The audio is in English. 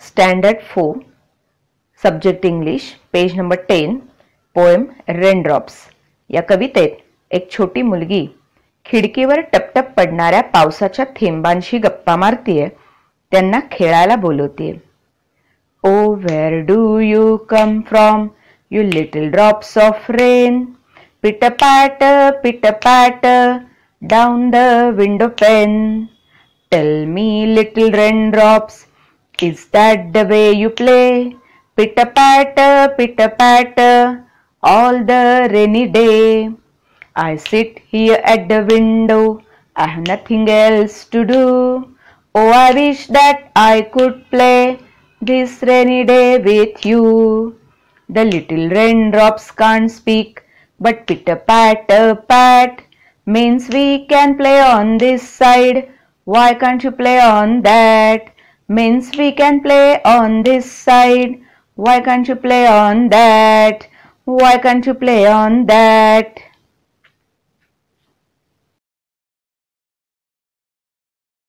Standard 4, Subject English, page number 10, poem raindrops. या कवितेत एक छोटी मुलगी खिडकीवर टपटप पडणाऱ्या पावसाच्या थेंबांशी गप्पा मारतीये, त्यांना खेळायला बोलवतीये. Oh, where do you come from, you little drops of rain? Pitter-patter, down the window pane. Tell me, little raindrops, is that the way you play? Pitter-patter, all the rainy day. I sit here at the window, I have nothing else to do. Oh, I wish that I could play this rainy day with you. The little raindrops can't speak, but pitter-patter, pat means we can play on this side. Why can't you play on that? Means we can play on this side. Why can't you play on that? Why can't you play on that?